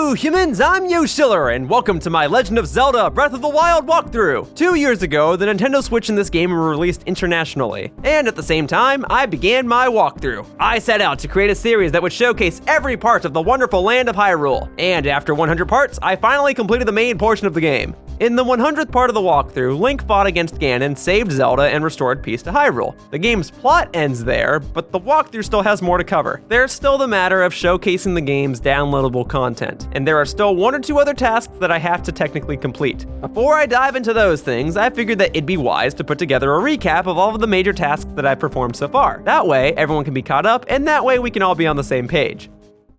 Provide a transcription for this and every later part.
Hello humans, I'm Yoshiller, and welcome to my Legend of Zelda Breath of the Wild walkthrough. 2 years ago, the Nintendo Switch and this game were released internationally, and at the same time, I began my walkthrough. I set out to create a series that would showcase every part of the wonderful land of Hyrule, and after 100 parts, I finally completed the main portion of the game. In the 100th part of the walkthrough, Link fought against Ganon, saved Zelda, and restored peace to Hyrule. The game's plot ends there, but the walkthrough still has more to cover. There's still the matter of showcasing the game's downloadable content, and there are still 1 or 2 other tasks that I have to technically complete. Before I dive into those things, I figured that it'd be wise to put together a recap of all of the major tasks that I've performed so far. That way, everyone can be caught up, and that way we can all be on the same page.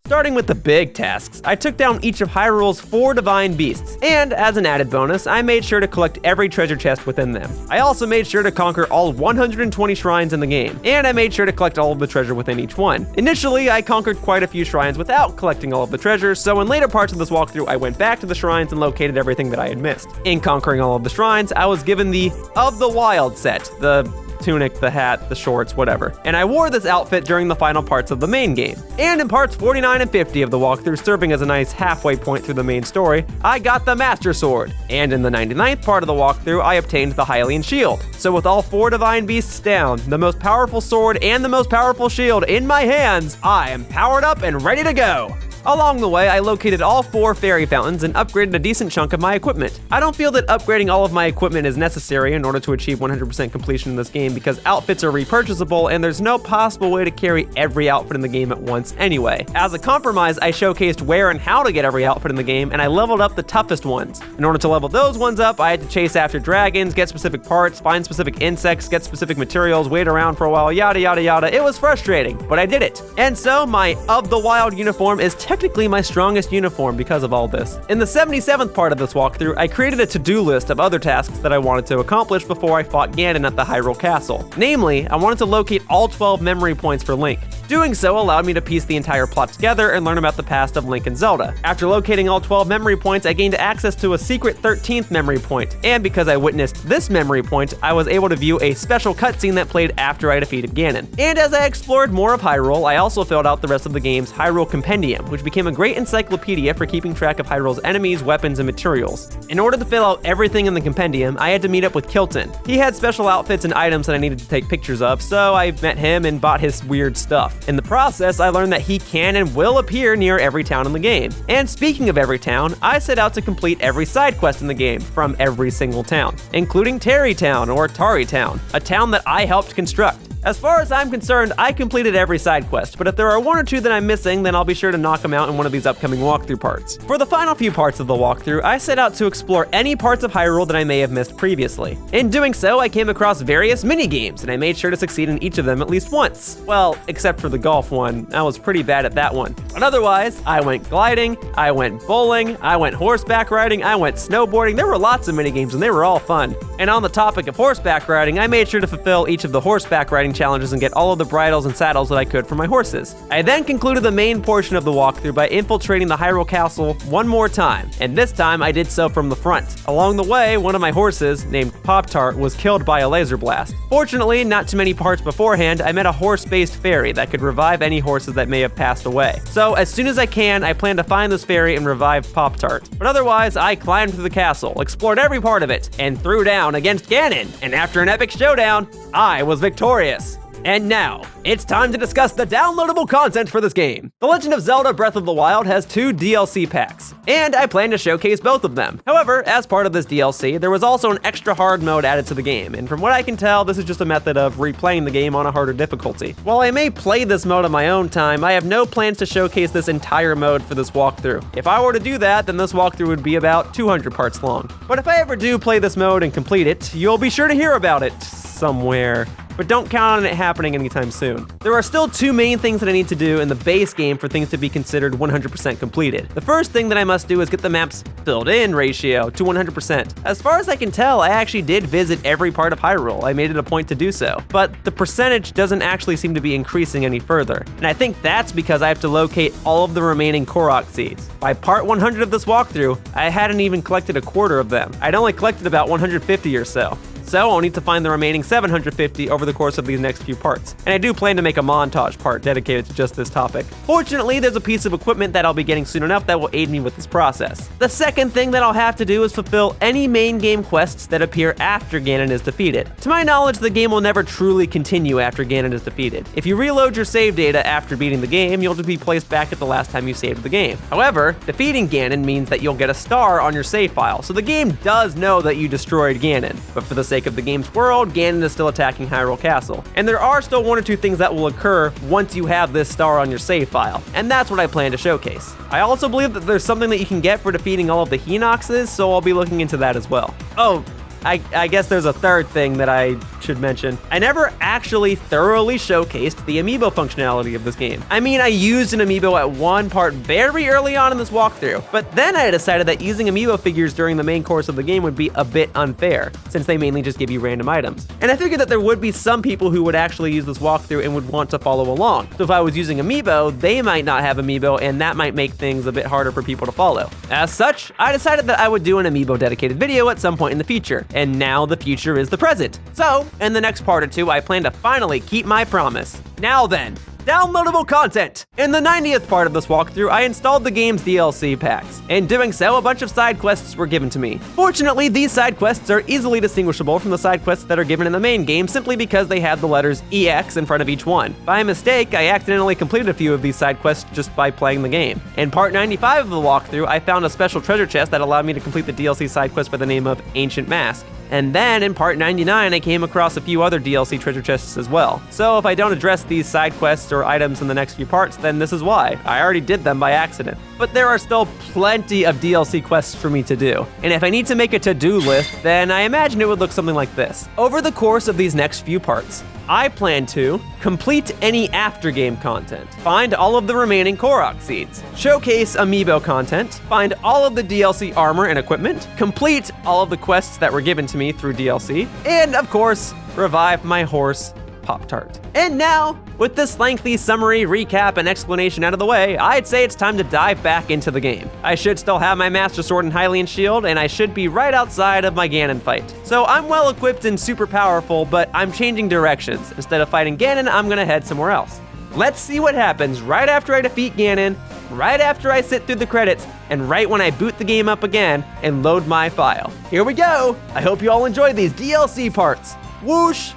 Starting with the big tasks, I took down each of Hyrule's 4 divine beasts, and as an added bonus, I made sure to collect every treasure chest within them. I also made sure to conquer all 120 shrines in the game, and I made sure to collect all of the treasure within each one. Initially, I conquered quite a few shrines without collecting all of the treasure, so in later parts of this walkthrough, I went back to the shrines and located everything that I had missed. In conquering all of the shrines, I was given the Of the Wild set, the tunic, the hat, the shorts, whatever. And I wore this outfit during the final parts of the main game. And in parts 49 and 50 of the walkthrough, serving as a nice halfway point through the main story, I got the Master Sword. And in the 99th part of the walkthrough, I obtained the Hylian Shield. So with all 4 divine beasts down, the most powerful sword and the most powerful shield in my hands, I am powered up and ready to go. Along the way, I located all 4 fairy fountains and upgraded a decent chunk of my equipment. I don't feel that upgrading all of my equipment is necessary in order to achieve 100% completion in this game because outfits are repurchasable and there's no possible way to carry every outfit in the game at once anyway. As a compromise, I showcased where and how to get every outfit in the game, and I leveled up the toughest ones. In order to level those ones up, I had to chase after dragons, get specific parts, find specific insects, get specific materials, wait around for a while, yada yada yada. It was frustrating, but I did it. And so my Of the Wild uniform is technically my strongest uniform because of all this. In the 77th part of this walkthrough, I created a to-do list of other tasks that I wanted to accomplish before I fought Ganon at the Hyrule Castle. Namely, I wanted to locate all 12 memory points for Link. Doing so allowed me to piece the entire plot together and learn about the past of Link and Zelda. After locating all 12 memory points, I gained access to a secret 13th memory point, and because I witnessed this memory point, I was able to view a special cutscene that played after I defeated Ganon. And as I explored more of Hyrule, I also filled out the rest of the game's Hyrule Compendium, which became a great encyclopedia for keeping track of Hyrule's enemies, weapons, and materials. In order to fill out everything in the compendium, I had to meet up with Kilton. He had special outfits and items that I needed to take pictures of, so I met him and bought his weird stuff. In the process, I learned that he can and will appear near every town in the game. And speaking of every town, I set out to complete every side quest in the game from every single town, including Terry Town or Tari Town, a town that I helped construct. As far as I'm concerned, I completed every side quest, but if there are 1 or 2 that I'm missing, then I'll be sure to knock them out in one of these upcoming walkthrough parts. For the final few parts of the walkthrough, I set out to explore any parts of Hyrule that I may have missed previously. In doing so, I came across various mini-games, and I made sure to succeed in each of them at least once. Well, except for the golf one, I was pretty bad at that one. But otherwise, I went gliding, I went bowling, I went horseback riding, I went snowboarding. There were lots of mini-games, and they were all fun. And on the topic of horseback riding, I made sure to fulfill each of the horseback riding challenges and get all of the bridles and saddles that I could for my horses. I then concluded the main portion of the walkthrough by infiltrating the Hyrule Castle one more time, and this time I did so from the front. Along the way, one of my horses, named Pop-Tart, was killed by a laser blast. Fortunately, not too many parts beforehand, I met a horse-based fairy that could revive any horses that may have passed away. So as soon as I can, I plan to find this fairy and revive Pop-Tart. But otherwise, I climbed through the castle, explored every part of it, and threw down against Ganon. And after an epic showdown, I was victorious. And now, it's time to discuss the downloadable content for this game. The Legend of Zelda Breath of the Wild has 2 DLC packs, and I plan to showcase both of them. However, as part of this DLC, there was also an extra hard mode added to the game, and from what I can tell, this is just a method of replaying the game on a harder difficulty. While I may play this mode on my own time, I have no plans to showcase this entire mode for this walkthrough. If I were to do that, then this walkthrough would be about 200 parts long. But if I ever do play this mode and complete it, you'll be sure to hear about it somewhere. But don't count on it happening anytime soon. There are still 2 main things that I need to do in the base game for things to be considered 100% completed. The first thing that I must do is get the map's filled-in ratio to 100%. As far as I can tell, I actually did visit every part of Hyrule. I made it a point to do so. But the percentage doesn't actually seem to be increasing any further. And I think that's because I have to locate all of the remaining Korok seeds. By part 100 of this walkthrough, I hadn't even collected a quarter of them. I'd only collected about 150 or so. so I'll need to find the remaining 750 over the course of these next few parts. And I do plan to make a montage part dedicated to just this topic. Fortunately, there's a piece of equipment that I'll be getting soon enough that will aid me with this process. The second thing that I'll have to do is fulfill any main game quests that appear after Ganon is defeated. To my knowledge, the game will never truly continue after Ganon is defeated. If you reload your save data after beating the game, you'll just be placed back at the last time you saved the game. However, defeating Ganon means that you'll get a star on your save file, so the game does know that you destroyed Ganon. But for the sake of the game's world, Ganon is still attacking Hyrule Castle. And there are still one or two things that will occur once you have this star on your save file, and that's what I plan to showcase. I also believe that there's something that you can get for defeating all of the Hinoxes, so I'll be looking into that as well. Oh, I guess there's a third thing that I should mention. I never actually thoroughly showcased the amiibo functionality of this game. I mean, I used an amiibo at one part very early on in this walkthrough, but then I decided that using amiibo figures during the main course of the game would be a bit unfair, since they mainly just give you random items. And I figured that there would be some people who would actually use this walkthrough and would want to follow along. So if I was using amiibo, they might not have amiibo, and that might make things a bit harder for people to follow. As such, I decided that I would do an amiibo dedicated video at some point in the future. And now the future is the present. So, in the next part or two, I plan to finally keep my promise. Now then, downloadable content! In the 90th part of this walkthrough, I installed the game's DLC packs. In doing so, a bunch of side quests were given to me. Fortunately, these side quests are easily distinguishable from the side quests that are given in the main game simply because they have the letters EX in front of each one. By mistake, I accidentally completed a few of these side quests just by playing the game. In part 95 of the walkthrough, I found a special treasure chest that allowed me to complete the DLC side quest by the name of Ancient Mask. And then in part 99, I came across a few other DLC treasure chests as well. So if I don't address these side quests or items in the next few parts, then this is why. I already did them by accident. But there are still plenty of DLC quests for me to do. And if I need to make a to-do list, then I imagine it would look something like this. Over the course of these next few parts, I plan to complete any after-game content, find all of the remaining Korok seeds, showcase amiibo content, find all of the DLC armor and equipment, complete all of the quests that were given to me through DLC, and of course, revive my horse, Pop-Tart. And now, with this lengthy summary, recap, and explanation out of the way, I'd say it's time to dive back into the game. I should still have my Master Sword and Hylian Shield, and I should be right outside of my Ganon fight. So I'm well equipped and super powerful, but I'm changing directions. Instead of fighting Ganon, I'm gonna head somewhere else. Let's see what happens right after I defeat Ganon, right after I sit through the credits, and right when I boot the game up again and load my file. Here we go! I hope you all enjoyed these DLC parts. Whoosh!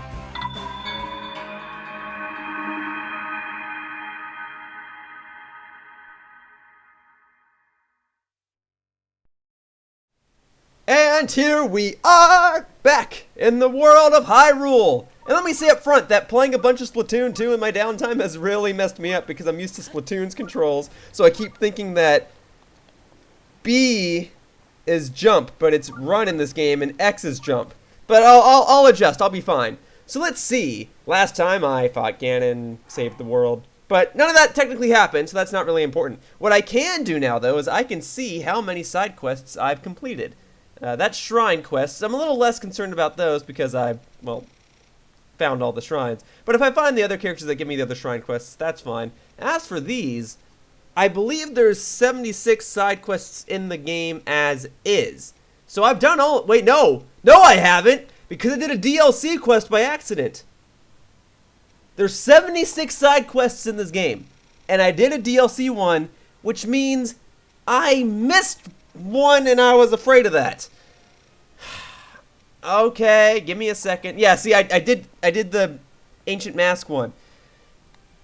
And here we are, back in the world of Hyrule. And let me say up front that playing a bunch of Splatoon 2 in my downtime has really messed me up because I'm used to Splatoon's controls, so I keep thinking that B is jump, but it's run in this game, and X is jump. But I'll adjust, I'll be fine. So let's see. Last time I fought Ganon, saved the world. But none of that technically happened, so that's not really important. What I can do now, though, is I can see how many side quests I've completed. That's shrine quests. I'm a little less concerned about those because I, well, found all the shrines. But if I find the other characters that give me the other shrine quests, that's fine. As for these, I believe there's 76 side quests in the game as is. So I've done all, wait, no, I haven't, because I did a DLC quest by accident. There's 76 side quests in this game, and I did a DLC one, which means I missed one and I was afraid of that. Okay, give me a second. Yeah, see, I did the Ancient Mask one.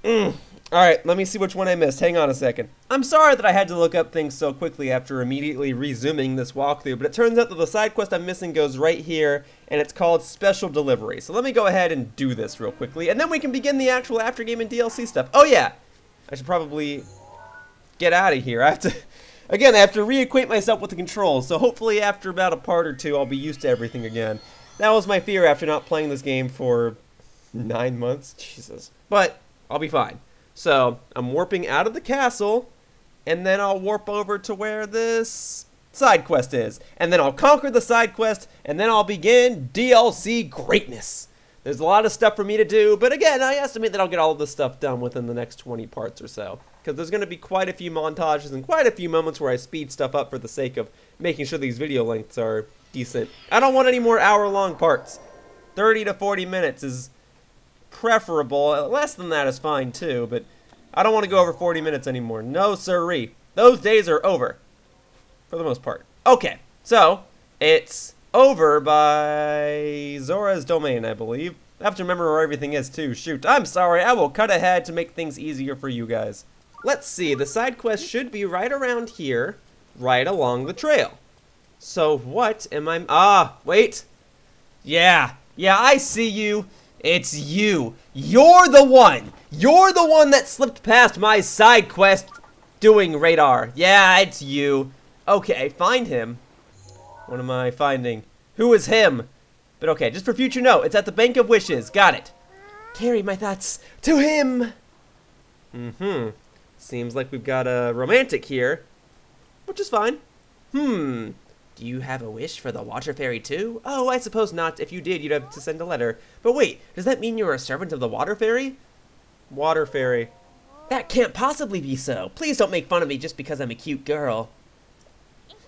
Alright, let me see which one I missed. Hang on a second. I'm sorry that I had to look up things so quickly after immediately resuming this walkthrough, but it turns out that the side quest I'm missing goes right here, and it's called Special Delivery. So let me go ahead and do this real quickly, and then we can begin the actual after-game and DLC stuff. Oh yeah, I should probably get out of here. I have to reacquaint myself with the controls, so hopefully after about a part or two, I'll be used to everything again. That was my fear after not playing this game for 9 months. Jesus. But I'll be fine. So, I'm warping out of the castle, and then I'll warp over to where this side quest is. And then I'll conquer the side quest, and then I'll begin DLC greatness. There's a lot of stuff for me to do, but again, I estimate that I'll get all of this stuff done within the next 20 parts or so. Because there's going to be quite a few montages and quite a few moments where I speed stuff up for the sake of making sure these video lengths are decent. I don't want any more hour-long parts. 30 to 40 minutes is preferable. Less than that is fine too, but I don't want to go over 40 minutes anymore. No siree. Those days are over. For the most part. Okay, so it's over by Zora's domain, I believe. I have to remember where everything is too. Shoot, I'm sorry. I will cut ahead to make things easier for you guys. Let's see. The side quest should be right around here, right along the trail. So what am I... Ah, wait. Yeah, I see you. It's you. You're the one. You're the one that slipped past my side quest doing radar. Yeah, it's you. Okay, find him. What am I finding? Who is him? But okay, just for future note, it's at the Bank of Wishes. Got it. Carry my thoughts to him. Seems like we've got a romantic here, which is fine. Do you have a wish for the water fairy too? Oh, I suppose not. If you did, you'd have to send a letter. But wait, does that mean you're a servant of the water fairy? Water fairy. That can't possibly be so. Please don't make fun of me just because I'm a cute girl.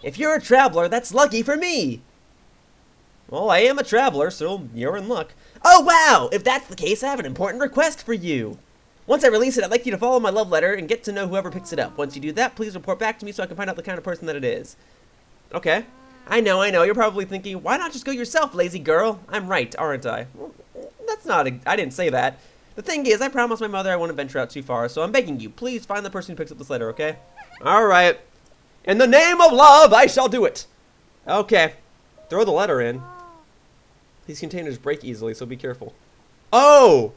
If you're a traveler, that's lucky for me. Well, I am a traveler, so you're in luck. Oh, wow! If that's the case, I have an important request for you. Once I release it, I'd like you to follow my love letter and get to know whoever picks it up. Once you do that, please report back to me so I can find out the kind of person that it is. Okay. I know. You're probably thinking, why not just go yourself, lazy girl? I'm right, aren't I? Well, that's not I didn't say that. The thing is, I promised my mother I wouldn't venture out too far, so I'm begging you, please find the person who picks up this letter, okay? Alright. In the name of love, I shall do it. Okay. Throw the letter in. These containers break easily, so be careful. Oh,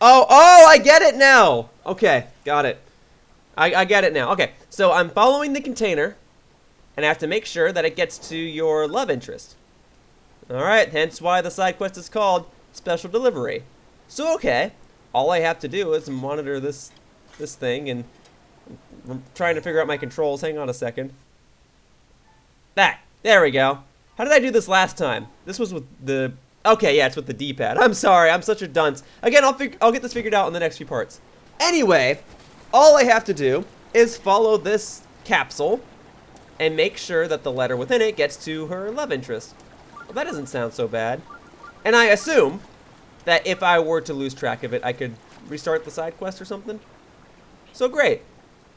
I get it now. Okay, got it. I get it now. Okay, so I'm following the container, and I have to make sure that it gets to your love interest. Alright, hence why the side quest is called Special Delivery. So, okay, all I have to do is monitor this thing, and I'm trying to figure out my controls. Hang on a second. There we go. How did I do this last time? This was with the... Okay, yeah, it's with the D-pad. I'm sorry, I'm such a dunce. Again, I'll get this figured out in the next few parts. Anyway, all I have to do is follow this capsule and make sure that the letter within it gets to her love interest. Well, that doesn't sound so bad. And I assume that if I were to lose track of it, I could restart the side quest or something. So great.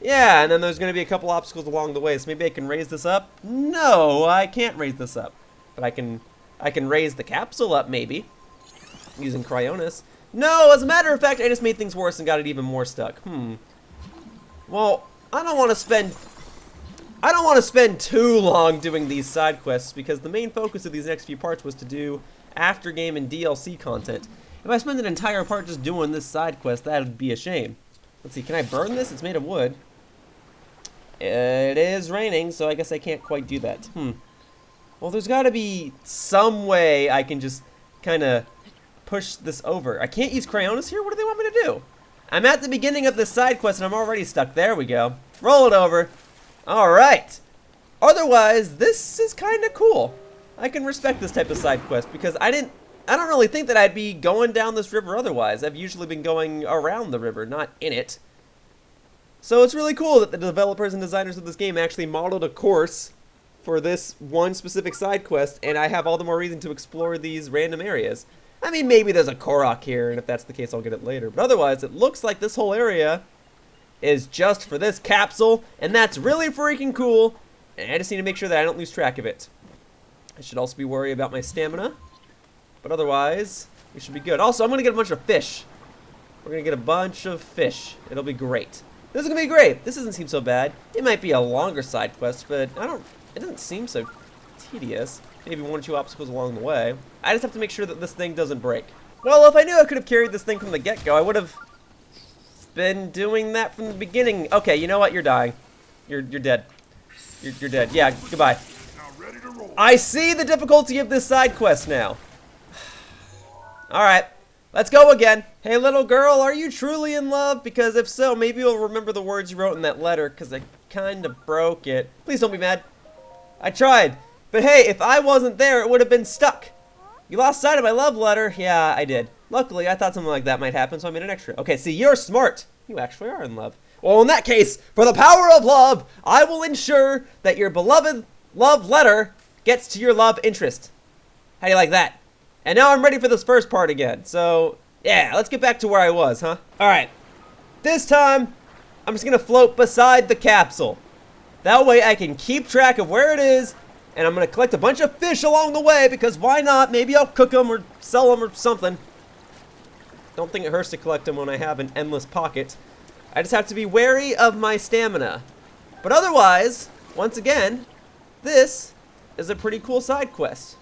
Yeah, and then there's going to be a couple obstacles along the way, so maybe I can raise this up? No, I can't raise this up. But I can raise the capsule up, maybe, using Cryonis. No, as a matter of fact, I just made things worse and got it even more stuck. Well, I don't want to spend too long doing these side quests, because the main focus of these next few parts was to do after-game and DLC content. If I spend an entire part just doing this side quest, that would be a shame. Let's see, can I burn this? It's made of wood. It is raining, so I guess I can't quite do that. Well, there's got to be some way I can just kind of push this over. I can't use Cryonis here? What do they want me to do? I'm at the beginning of this side quest, and I'm already stuck. There we go. Roll it over. All right. Otherwise, this is kind of cool. I can respect this type of side quest, because I don't really think that I'd be going down this river otherwise. I've usually been going around the river, not in it. So it's really cool that the developers and designers of this game actually modeled a course for this one specific side quest, and I have all the more reason to explore these random areas. I mean, maybe there's a Korok here, and if that's the case, I'll get it later. But otherwise, it looks like this whole area is just for this capsule, and that's really freaking cool, and I just need to make sure that I don't lose track of it. I should also be worried about my stamina, but otherwise, we should be good. Also, I'm going to get a bunch of fish. We're going to get a bunch of fish. It'll be great. This is going to be great. This doesn't seem so bad. It might be a longer side quest, but it doesn't seem so tedious. Maybe one or two obstacles along the way. I just have to make sure that this thing doesn't break. Well, if I knew I could have carried this thing from the get-go, I would have been doing that from the beginning. Okay, you know what? You're dying. You're dead. You're dead. Yeah, goodbye. I see the difficulty of this side quest now. Alright, let's go again. Hey, little girl, are you truly in love? Because if so, maybe you'll remember the words you wrote in that letter, because I kind of broke it. Please don't be mad. I tried. But hey, if I wasn't there, it would have been stuck. You lost sight of my love letter? Yeah, I did. Luckily, I thought something like that might happen, so I made an extra. Okay, see, you're smart. You actually are in love. Well, in that case, for the power of love, I will ensure that your beloved love letter gets to your love interest. How do you like that? And now I'm ready for this first part again. So, yeah, let's get back to where I was, huh? Alright. This time, I'm just gonna float beside the capsule. That way I can keep track of where it is, and I'm gonna collect a bunch of fish along the way, because why not? Maybe I'll cook them or sell them or something. Don't think it hurts to collect them when I have an endless pocket. I just have to be wary of my stamina. But otherwise, once again, this is a pretty cool side quest.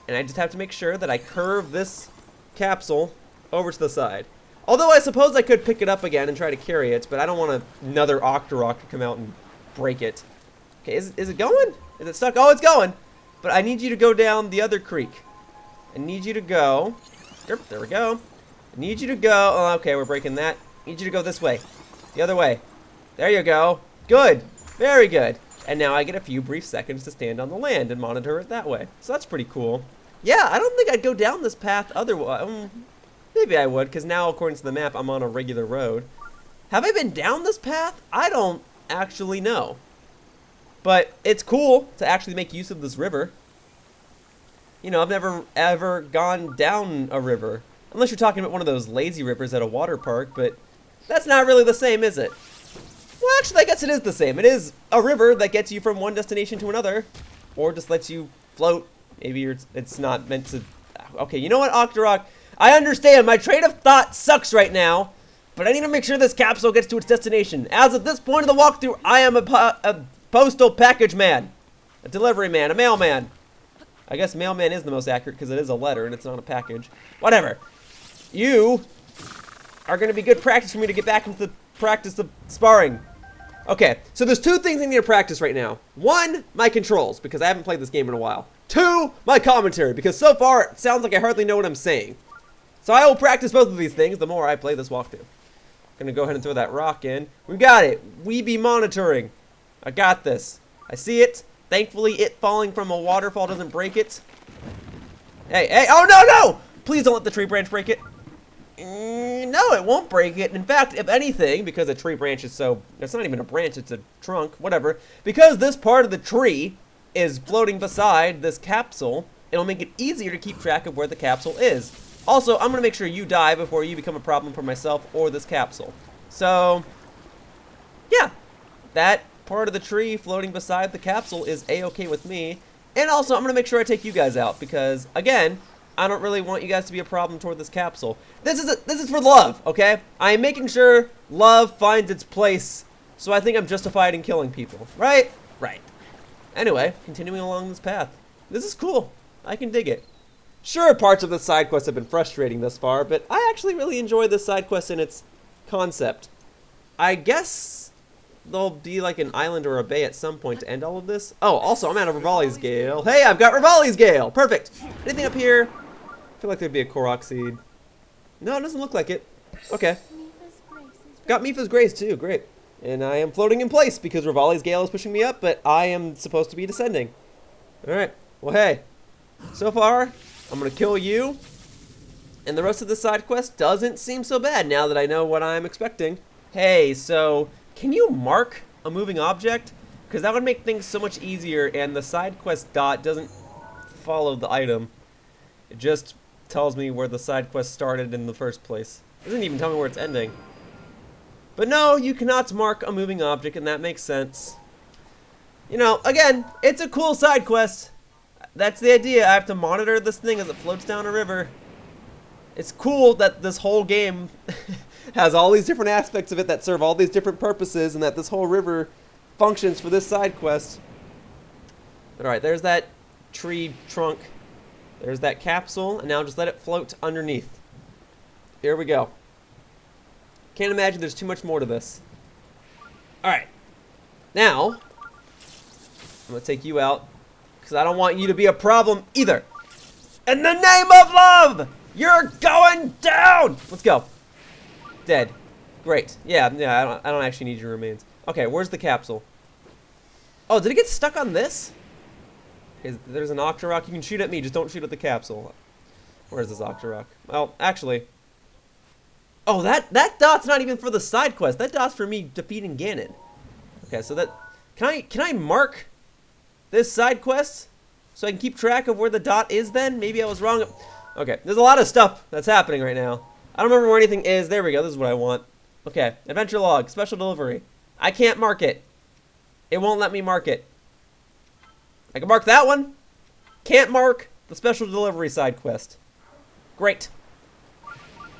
And I just have to make sure that I curve this capsule over to the side. Although I suppose I could pick it up again and try to carry it, but I don't want another Octorok to come out and break it. Okay, is it going? Is it stuck? Oh, it's going! But I need you to go down the other creek. I need you to go... Yep, there we go. I need you to go... Oh, okay, we're breaking that. I need you to go this way. The other way. There you go. Good. Very good. And now I get a few brief seconds to stand on the land and monitor it that way. So that's pretty cool. Yeah, I don't think I'd go down this path otherwise. Maybe I would, because now, according to the map, I'm on a regular road. Have I been down this path? I don't actually know. But it's cool to actually make use of this river. You know, I've never, ever gone down a river. Unless you're talking about one of those lazy rivers at a water park, but that's not really the same, is it? Well, actually, I guess it is the same. It is a river that gets you from one destination to another, or just lets you float. Maybe it's not meant to... Okay, you know what, Octorok? I understand. My train of thought sucks right now, but I need to make sure this capsule gets to its destination. As of this point of the walkthrough, I am a postal package man, a delivery man, a mailman. I guess mailman is the most accurate because it is a letter and it's not a package. Whatever. You are going to be good practice for me to get back into the practice of sparring. Okay, so there's two things I need to practice right now. One, my controls, because I haven't played this game in a while. Two, my commentary, because so far it sounds like I hardly know what I'm saying. So I will practice both of these things the more I play this walkthrough. Gonna go ahead and throw that rock in. We got it. We be monitoring. I got this. I see it. Thankfully, it falling from a waterfall doesn't break it. Hey, hey, oh no, no! Please don't let the tree branch break it. No, it won't break it. In fact, if anything, because a tree branch is so... It's not even a branch, it's a trunk, whatever. Because this part of the tree is floating beside this capsule, it'll make it easier to keep track of where the capsule is. Also, I'm going to make sure you die before you become a problem for myself or this capsule. So, yeah. That part of the tree floating beside the capsule is a-okay with me. And also, I'm going to make sure I take you guys out because, again... I don't really want you guys to be a problem toward this capsule. This is for love, okay? I am making sure love finds its place, so I think I'm justified in killing people, right? Right. Anyway, continuing along this path. This is cool. I can dig it. Sure, parts of the side quest have been frustrating thus far, but I actually really enjoy this side quest in its concept. I guess there'll be like an island or a bay at some point to end all of this. Oh, also, I'm out of Rivali's Gale. Hey, I've got Rivali's Gale. Perfect. Anything up here? I feel like there'd be a Korok seed. No, it doesn't look like it. Okay. Got Mipha's Grace too, great. And I am floating in place because Rivali's Gale is pushing me up, but I am supposed to be descending. Alright, well hey. So far, I'm gonna kill you. And the rest of the side quest doesn't seem so bad now that I know what I'm expecting. Hey, so, can you mark a moving object? Because that would make things so much easier, and the side quest dot doesn't follow the item. It just tells me where the side quest started in the first place. It doesn't even tell me where it's ending. But no, you cannot mark a moving object, and that makes sense. You know, again, it's a cool side quest. That's the idea. I have to monitor this thing as it floats down a river. It's cool that this whole game has all these different aspects of it that serve all these different purposes, and that this whole river functions for this side quest. Alright, there's that tree trunk. There's that capsule, and now just let it float underneath. Here we go. Can't imagine there's too much more to this. Alright. Now, I'm going to take you out, because I don't want you to be a problem either. In the name of love, you're going down! Let's go. Dead. Great. Yeah, I don't actually need your remains. Okay, where's the capsule? Oh, did it get stuck on this? There's an Octorok. You can shoot at me, just don't shoot at the capsule. Where's this Octorok? Well, actually... Oh, that dot's not even for the side quest. That dot's for me defeating Ganon. Okay, so that... Can I mark this side quest? so I can keep track of where the dot is then? Maybe I was wrong. Okay, there's a lot of stuff that's happening right now. I don't remember where anything is. There we go. This is what I want. Okay, adventure log, special delivery. I can't mark it. It won't let me mark it. I can mark that one. Can't mark the special delivery side quest. Great.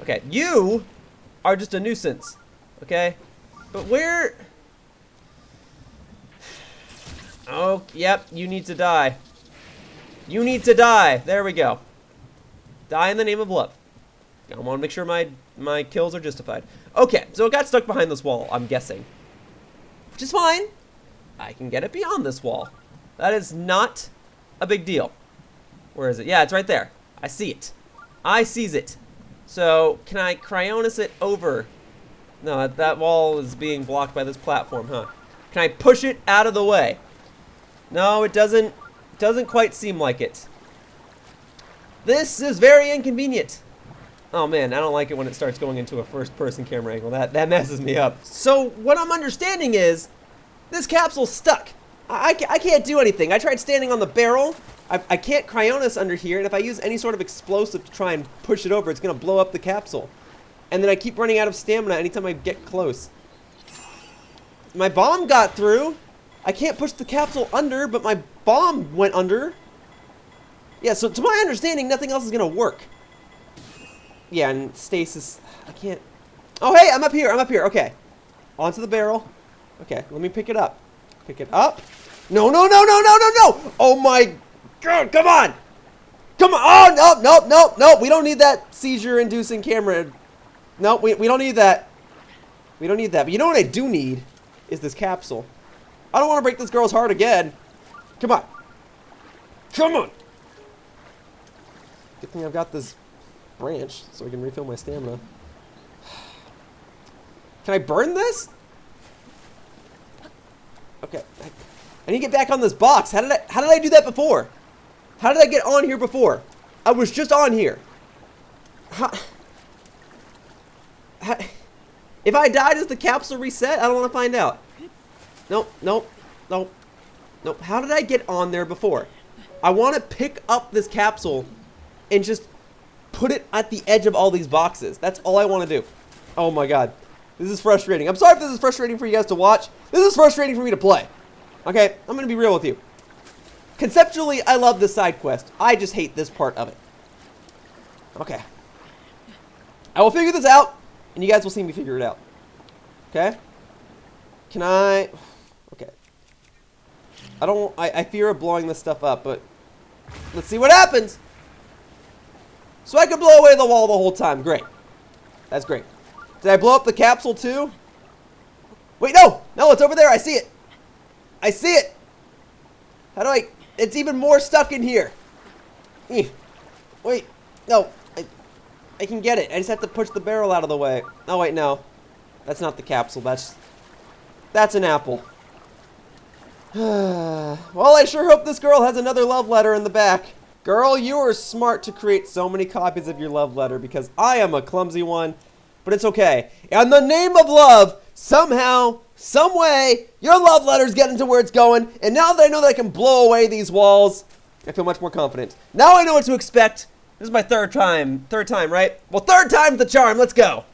Okay, you are just a nuisance. Okay? But where... Oh, yep, you need to die. You need to die. There we go. Die in the name of love. I want to make sure my kills are justified. Okay, so it got stuck behind this wall, I'm guessing. Which is fine. I can get it beyond this wall. That is not a big deal. Where is it? Yeah, it's right there. I see it. I sees it. So, can I Cryonis it over? No, that wall is being blocked by this platform, huh? Can I push it out of the way? No, it doesn't quite seem like it. This is very inconvenient. Oh man, I don't like it when it starts going into a first-person camera angle. That messes me up. So what I'm understanding is this capsule's stuck. I can't do anything. I tried standing on the barrel. I can't Cryonis under here, and if I use any sort of explosive to try and push it over, it's gonna blow up the capsule. And then I keep running out of stamina anytime I get close. My bomb got through. I can't push the capsule under, but my bomb went under. Yeah, so to my understanding, nothing else is gonna work. Yeah, and stasis, I can't. Oh, hey, I'm up here, okay. Onto the barrel. Okay, let me pick it up. Pick it up. No. Oh my God, come on. Come on, oh, no. We don't need that seizure-inducing camera. No, we don't need that. We don't need that, but you know what I do need is this capsule. I don't want to break this girl's heart again. Come on. Come on. Good thing I've got this branch so I can refill my stamina. Can I burn this? Okay. I need to get back on this box. How did I do that before? How did I get on here before? I was just on here. If I die, does the capsule reset? I don't want to find out. Nope. How did I get on there before? I want to pick up this capsule and just put it at the edge of all these boxes. That's all I want to do. Oh my God. This is frustrating. I'm sorry if this is frustrating for you guys to watch. This is frustrating for me to play. Okay, I'm going to be real with you. Conceptually, I love this side quest. I just hate this part of it. Okay. I will figure this out, and you guys will see me figure it out. Okay? Can I... Okay. I fear of blowing this stuff up, but let's see what happens. So I could blow away the wall the whole time. Great. That's great. Did I blow up the capsule too? Wait, no! No, it's over there. I see it. I see it. How do I... It's even more stuck in here. Wait. No. I can get it. I just have to push the barrel out of the way. Oh, wait, no. That's not the capsule. That's an apple. Well, I sure hope this girl has another love letter in the back. Girl, you are smart to create so many copies of your love letter because I am a clumsy one, but it's okay. In the name of love, somehow, some way, your love letter's getting to where it's going, and now that I know that I can blow away these walls, I feel much more confident. Now I know what to expect. This is my third time, right? Well, third time's the charm. Let's go.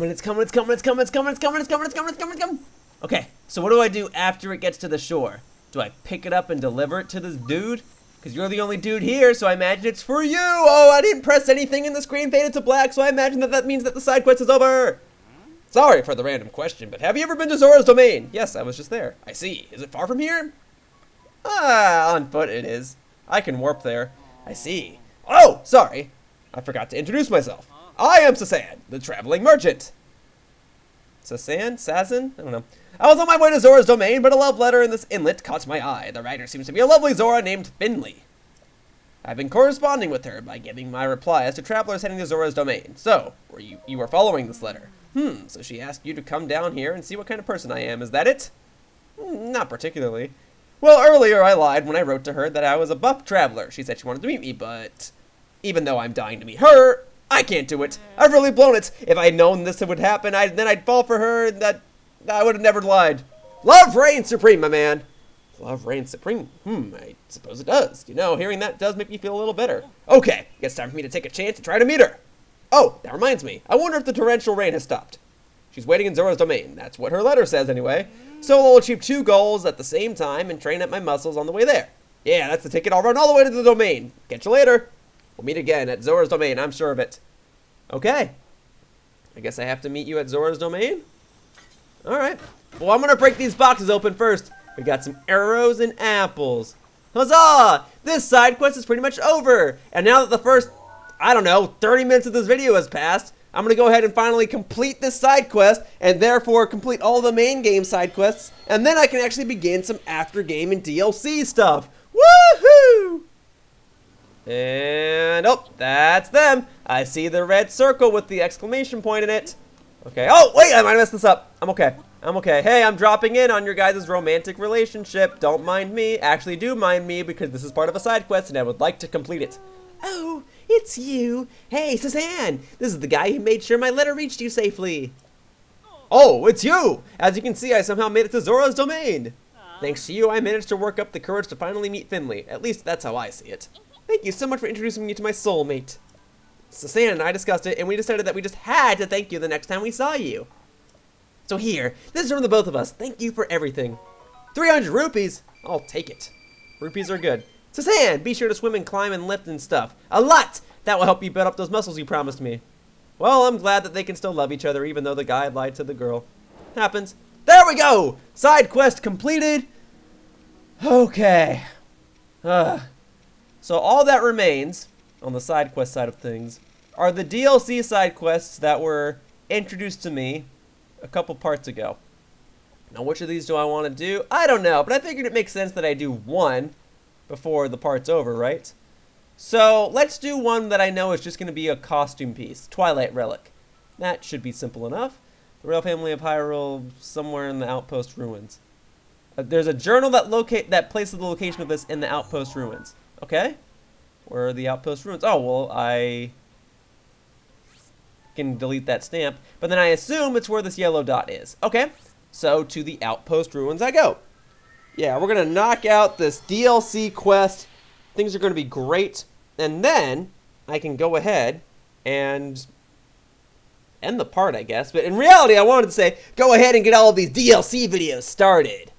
coming, it's coming, it's coming, it's coming, it's coming, it's coming, it's coming, it's coming, it's coming, it's coming. Okay, so what do I do after it gets to the shore? Do I pick it up and deliver it to this dude? Because you're the only dude here, so I imagine it's for you. Oh, I didn't press anything and the screen faded to black, so I imagine that means that the side quest is over. Sorry for the random question, but have you ever been to Zora's Domain? Yes, I was just there. I see. Is it far from here? Ah, on foot it is. I can warp there. I see. Oh, sorry. I forgot to introduce myself. I am Sasan, the traveling merchant. Sasan? Sazin? I don't know. I was on my way to Zora's Domain, but a love letter in this inlet caught my eye. The writer seems to be a lovely Zora named Finley. I've been corresponding with her by giving my replies to travelers heading to Zora's Domain. So, you were following this letter. So she asked you to come down here and see what kind of person I am. Is that it? Not particularly. Well, earlier I lied when I wrote to her that I was a buff traveler. She said she wanted to meet me, but even though I'm dying to meet her, I can't do it. I've really blown it. If I had known this would happen, then I'd fall for her, and that I would have never lied. Love reigns supreme, my man. Love reigns supreme? I suppose it does. You know, hearing that does make me feel a little better. Okay, it's time for me to take a chance to try to meet her. Oh, that reminds me. I wonder if the torrential rain has stopped. She's waiting in Zora's Domain. That's what her letter says, anyway. So I'll achieve 2 goals at the same time and train up my muscles on the way there. Yeah, that's the ticket. I'll run all the way to the domain. Catch you later. We'll meet again at Zora's Domain. I'm sure of it. Okay. I guess I have to meet you at Zora's Domain? Alright. Well, I'm going to break these boxes open first. We got some arrows and apples. Huzzah! This side quest is pretty much over. And now that the first, I don't know, 30 minutes of this video has passed, I'm going to go ahead and finally complete this side quest, and therefore complete all the main game side quests, and then I can actually begin some after game and DLC stuff. Woohoo! And, oh, that's them. I see the red circle with the exclamation point in it. Okay, oh, wait, I might have messed this up. I'm okay. I'm okay. Hey, I'm dropping in on your guys' romantic relationship. Don't mind me. Actually, do mind me, because this is part of a side quest, and I would like to complete it. Oh, it's you. Hey, Sasan. This is the guy who made sure my letter reached you safely. Oh, it's you. As you can see, I somehow made it to Zora's Domain. Thanks to you, I managed to work up the courage to finally meet Finley. At least that's how I see it. Thank you so much for introducing me to my soulmate. Sasan and I discussed it, and we decided that we just had to thank you the next time we saw you. So here, this is from the both of us. Thank you for everything. 300 rupees? I'll take it. Rupees are good. Sasan, be sure to swim and climb and lift and stuff. A lot! That will help you build up those muscles you promised me. Well, I'm glad that they can still love each other even though the guy lied to the girl. Happens. There we go! Side quest completed. Okay. So all that remains on the side quest side of things are the DLC side quests that were introduced to me a couple parts ago. Now, which of these do I want to do? I don't know, but I figured it makes sense that I do one before the part's over, right? So let's do one that I know is just going to be a costume piece. Twilight Relic. That should be simple enough. The royal family of Hyrule, somewhere in the Outpost Ruins. There's a journal that places the location of this in the Outpost Ruins. Okay? Where are the Outpost Ruins? Oh, well, I can delete that stamp. But then I assume it's where this yellow dot is. Okay. So to the Outpost Ruins I go. Yeah, we're going to knock out this DLC quest. Things are going to be great. And then I can go ahead and end the part, I guess. But in reality, I wanted to say, go ahead and get all of these DLC videos started.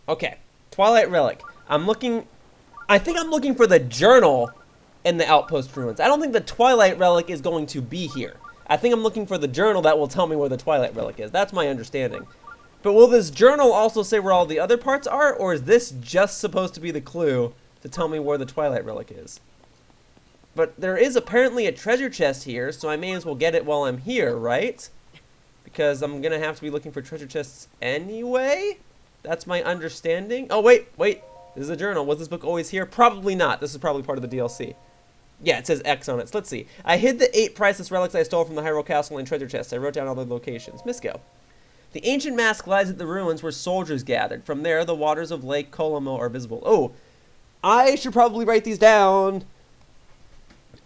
Okay. Twilight Relic. I think I'm looking for the journal in the Outpost Ruins. I don't think the Twilight Relic is going to be here. I think I'm looking for the journal that will tell me where the Twilight Relic is. That's my understanding. But will this journal also say where all the other parts are, or is this just supposed to be the clue to tell me where the Twilight Relic is? But there is apparently a treasure chest here, so I may as well get it while I'm here, right? Because I'm going to have to be looking for treasure chests anyway? That's my understanding. Oh, wait. This is a journal. Was this book always here? Probably not. This is probably part of the DLC. Yeah, it says X on it. So let's see. I hid the 8 priceless relics I stole from the Hyrule Castle and treasure chests. I wrote down all the locations. Misco. The ancient mask lies at the ruins where soldiers gathered. From there, the waters of Lake Kolomo are visible. Oh, I should probably write these down.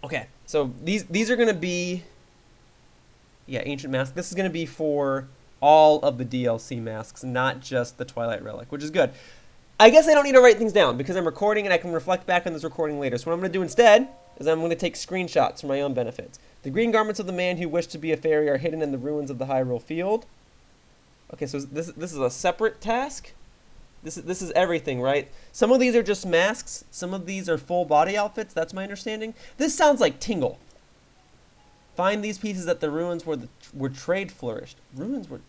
Okay, so these are going to be... Yeah, ancient mask. This is going to be for all of the DLC masks, not just the Twilight Relic, which is good. I guess I don't need to write things down because I'm recording and I can reflect back on this recording later. So what I'm going to do instead is I'm going to take screenshots for my own benefit. The green garments of the man who wished to be a fairy are hidden in the ruins of the Hyrule field. Okay, so this is a separate task. This is everything, right? Some of these are just masks. Some of these are full body outfits. That's my understanding. This sounds like Tingle. Find these pieces at the ruins where trade flourished. Ruins were...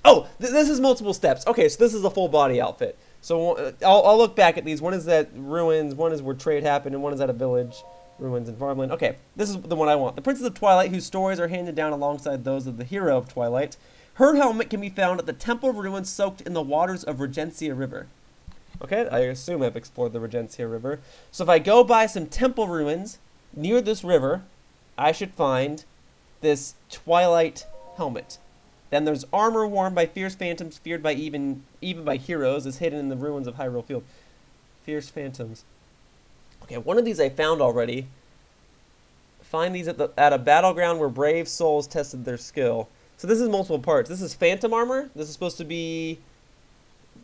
Oh, this is multiple steps. Okay, so this is a full body outfit. So I'll look back at these. One is at ruins, one is where trade happened, and one is at a village, ruins, and farmland. Okay, this is the one I want. The Princess of Twilight, whose stories are handed down alongside those of the hero of Twilight. Her helmet can be found at the temple ruins soaked in the waters of Regencia River. Okay, I assume I've explored the Regencia River. So if I go by some temple ruins near this river, I should find this Twilight helmet. Then there's armor worn by fierce phantoms, feared by even by heroes, is hidden in the ruins of Hyrule Field. Fierce phantoms. Okay, one of these I found already. Find these at a battleground where brave souls tested their skill. So this is multiple parts. This is phantom armor. This is supposed to be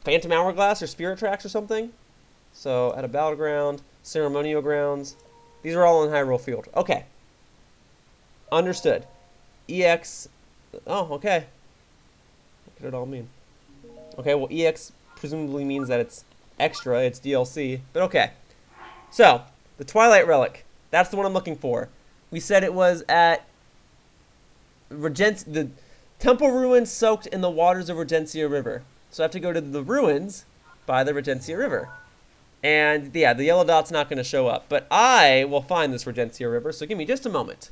phantom hourglass or spirit tracks or something. So at a battleground, ceremonial grounds. These are all in Hyrule Field. Okay. Understood. EX. Oh, okay. What could it all mean? Okay, well, EX presumably means that it's extra. It's DLC. But okay. So, the Twilight Relic. That's the one I'm looking for. We said it was at the temple ruins soaked in the waters of Regencia River. So I have to go to the ruins by the Regencia River. And yeah, the yellow dot's not going to show up. But I will find this Regencia River, so give me just a moment.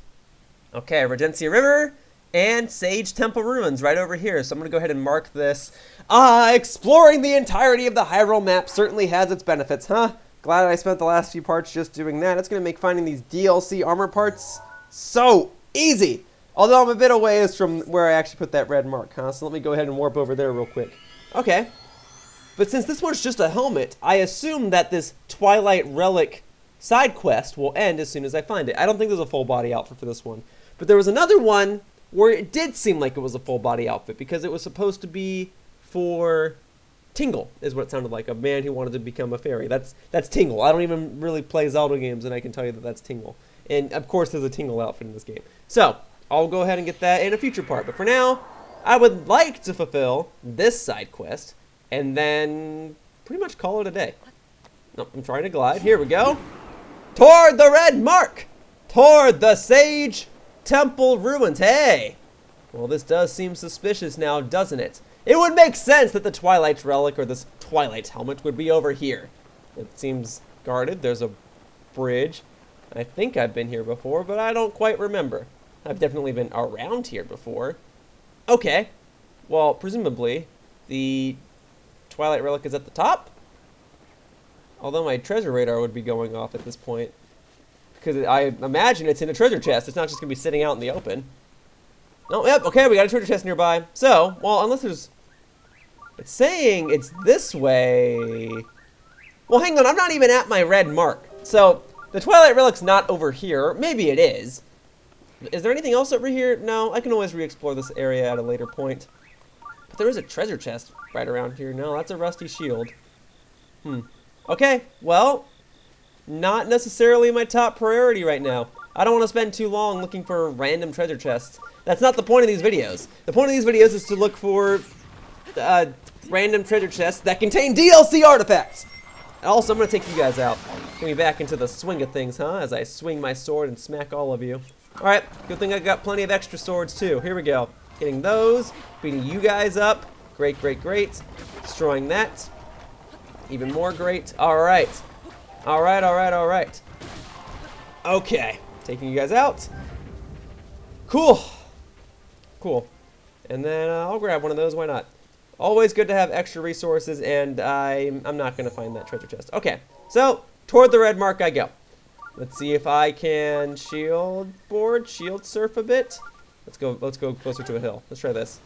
Okay, Regencia River and Sage Temple Ruins right over here. So I'm going to go ahead and mark this. Exploring the entirety of the Hyrule map certainly has its benefits, huh? Glad I spent the last few parts just doing that. It's going to make finding these DLC armor parts so easy. Although I'm a bit away from where I actually put that red mark, huh? So let me go ahead and warp over there real quick. Okay. But since this one's just a helmet, I assume that this Twilight Relic side quest will end as soon as I find it. I don't think there's a full body outfit for this one. But there was another one where it did seem like it was a full body outfit because it was supposed to be for Tingle, is what it sounded like. A man who wanted to become a fairy. That's Tingle. I don't even really play Zelda games, and I can tell you that that's Tingle. And of course there's a Tingle outfit in this game. So I'll go ahead and get that in a future part. But for now, I would like to fulfill this side quest and then pretty much call it a day. No, I'm trying to glide. Here we go. Toward the red mark! Toward the Sage Temple Ruins. Hey! Well, this does seem suspicious now, doesn't it? It would make sense that the Twilight Relic or this Twilight helmet would be over here. It seems guarded. There's a bridge. I think I've been here before, but I don't quite remember. I've definitely been around here before. Okay. Well, presumably, the Twilight Relic is at the top. Although my treasure radar would be going off at this point. Because I imagine it's in a treasure chest. It's not just going to be sitting out in the open. Oh, yep, okay, we got a treasure chest nearby. So, well, unless there's... It's saying it's this way. Well, hang on, I'm not even at my red mark. So, the Twilight Relic's not over here. Maybe it is. Is there anything else over here? No, I can always re-explore this area at a later point. But there is a treasure chest right around here. No, that's a rusty shield. Okay, well, not necessarily my top priority right now. I don't want to spend too long looking for random treasure chests. That's not the point of these videos. The point of these videos is to look for random treasure chests that contain DLC artifacts. Also, I'm going to take you guys out. Get me back into the swing of things, huh? As I swing my sword and smack all of you. Alright, good thing I got plenty of extra swords too. Here we go. Getting those, beating you guys up. Great, great, great. Destroying that. Even more great. Alright. Alright, alright, alright. Okay. Taking you guys out. Cool. Cool. And then I'll grab one of those. Why not? Always good to have extra resources, and I'm not going to find that treasure chest. Okay. So, toward the red mark I go. Let's see if I can shield surf a bit. Let's go closer to a hill. Let's try this.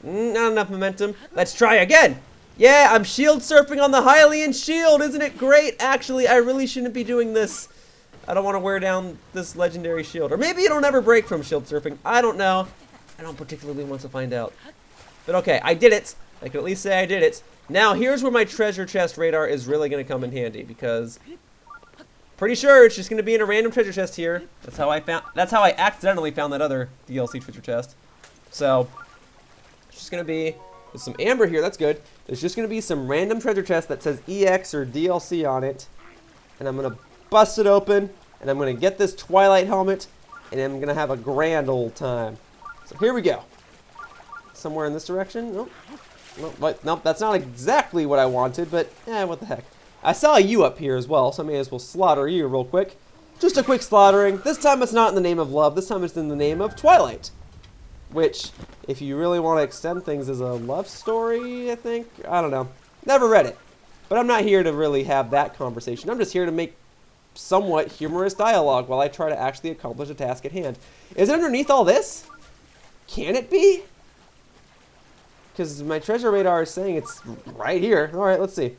Not enough momentum. Let's try again. Yeah, I'm shield surfing on the Hylian shield. Isn't it great? Actually, I really shouldn't be doing this. I don't want to wear down this legendary shield. Or maybe it'll never break from shield surfing. I don't know. I don't particularly want to find out. But okay, I did it. I can at least say I did it. Now, here's where my treasure chest radar is really going to come in handy, because pretty sure it's just going to be in a random treasure chest here. That's how I accidentally found that other DLC treasure chest. So, it's just going to be, there's some amber here, that's good. There's just going to be some random treasure chest that says EX or DLC on it. And I'm going to bust it open, and I'm going to get this Twilight helmet, and I'm going to have a grand old time. So here we go. Somewhere in this direction? Nope. Nope, that's not exactly what I wanted, but what the heck. I saw you up here as well, so I may as well slaughter you real quick. Just a quick slaughtering. This time it's not in the name of love, this time it's in the name of Twilight. Which, if you really want to extend things as a love story, I think, I don't know. Never read it. But I'm not here to really have that conversation. I'm just here to make somewhat humorous dialogue while I try to actually accomplish a task at hand. Is it underneath all this? Can it be? Because my treasure radar is saying it's right here. Alright, let's see.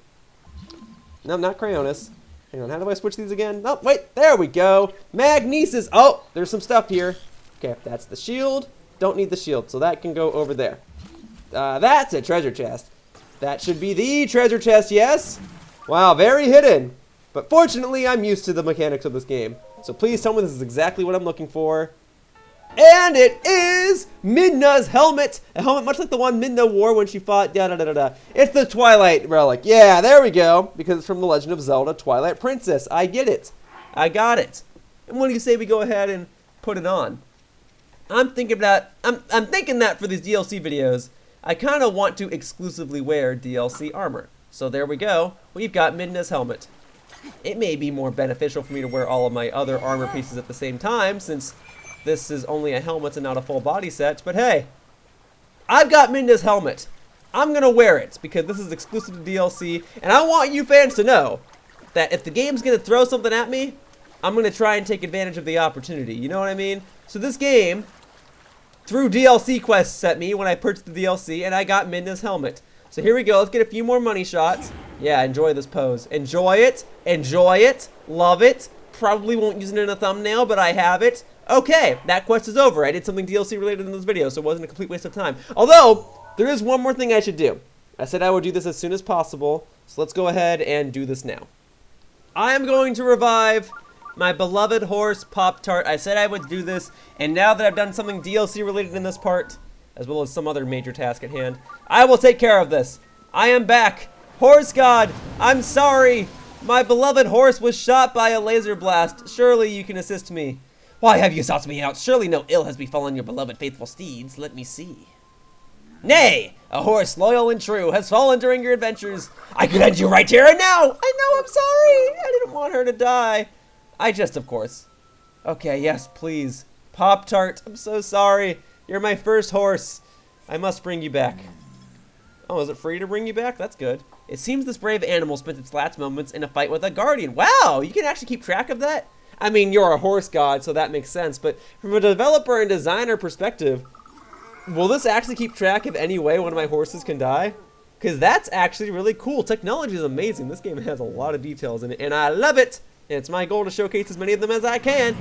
No, not Cryonis. Hang on, how do I switch these again? Oh, wait, there we go. Magnesis. Oh, there's some stuff here. Okay, that's the shield. Don't need the shield, so that can go over there. That's a treasure chest. That should be the treasure chest, yes? Wow, very hidden. But fortunately, I'm used to the mechanics of this game. So please tell me this is exactly what I'm looking for. And it is Midna's helmet. A helmet much like the one Midna wore when she fought da-da-da-da-da. It's the Twilight Relic. Yeah, there we go. Because it's from the Legend of Zelda Twilight Princess. I get it. I got it. And what do you say we go ahead and put it on? I'm thinking that for these DLC videos, I kind of want to exclusively wear DLC armor. So there we go. We've got Midna's helmet. It may be more beneficial for me to wear all of my other armor pieces at the same time, since this is only a helmet and not a full body set. But hey, I've got Midna's helmet. I'm going to wear it because this is exclusive to DLC. And I want you fans to know that if the game's going to throw something at me, I'm going to try and take advantage of the opportunity. You know what I mean? So this game threw DLC quests at me when I purchased the DLC, and I got Midna's helmet. So here we go. Let's get a few more money shots. Yeah, enjoy this pose. Enjoy it. Enjoy it. Love it. Probably won't use it in a thumbnail, but I have it. Okay, that quest is over. I did something DLC related in this video, so it wasn't a complete waste of time. Although, there is one more thing I should do. I said I would do this as soon as possible, so let's go ahead and do this now. I am going to revive my beloved horse, Pop-Tart. I said I would do this, and now that I've done something DLC related in this part, as well as some other major task at hand, I will take care of this. I am back. Horse God, I'm sorry. My beloved horse was shot by a laser blast. Surely you can assist me. Why have you sought me out? Surely no ill has befallen your beloved faithful steeds. Let me see. Nay, a horse loyal and true has fallen during your adventures. I could end you right here and now. I know, I'm sorry. I didn't want her to die. I just, of course. Okay, yes, please. Pop-Tart, I'm so sorry. You're my first horse. I must bring you back. Oh, is it free to bring you back? That's good. It seems this brave animal spent its last moments in a fight with a guardian. Wow, you can actually keep track of that? I mean, you're a horse god, so that makes sense. But from a developer and designer perspective, will this actually keep track of any way one of my horses can die? Because that's actually really cool. Technology is amazing. This game has a lot of details in it, and I love it. And it's my goal to showcase as many of them as I can.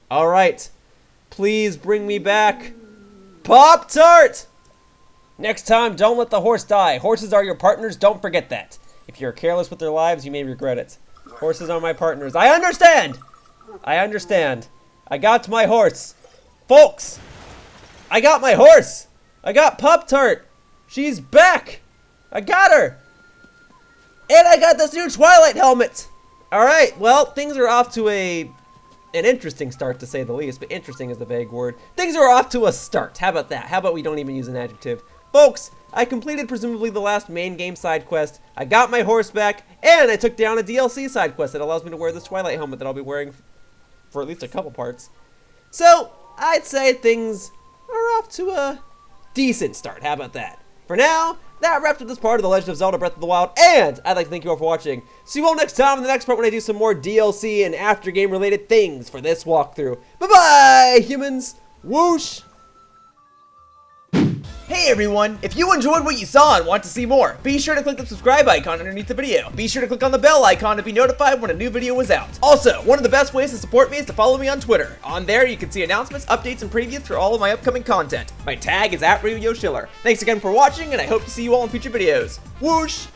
All right, please bring me back Pop-Tart! Next time, don't let the horse die. Horses are your partners, don't forget that. If you're careless with their lives, you may regret it. Horses are my partners. I understand! I understand. I got my horse. Folks, I got my horse. I got Pop-Tart. She's back. I got her. And I got this new Twilight helmet. All right, well, things are off to an interesting start, to say the least, but interesting is the vague word. Things are off to a start. How about that? How about we don't even use an adjective? Folks, I completed presumably the last main game side quest. I got my horse back, and I took down a DLC side quest that allows me to wear this Twilight helmet that I'll be wearing for at least a couple parts. So, I'd say things are off to a decent start. How about that? For now, that wraps up this part of The Legend of Zelda Breath of the Wild, and I'd like to thank you all for watching. See you all next time in the next part when I do some more DLC and after-game related things for this walkthrough. Bye-bye, humans! Whoosh! Hey Hey everyone, if you enjoyed what you saw and want to see more, be sure to click the subscribe icon underneath the video. Be sure to click on the bell icon to be notified when a new video is out. Also, one of the best ways to support me is to follow me on Twitter. On there, you can see announcements, updates, and previews for all of my upcoming content. My tag is @Yoshiller. Thanks again for watching, and I hope to see you all in future videos. Whoosh!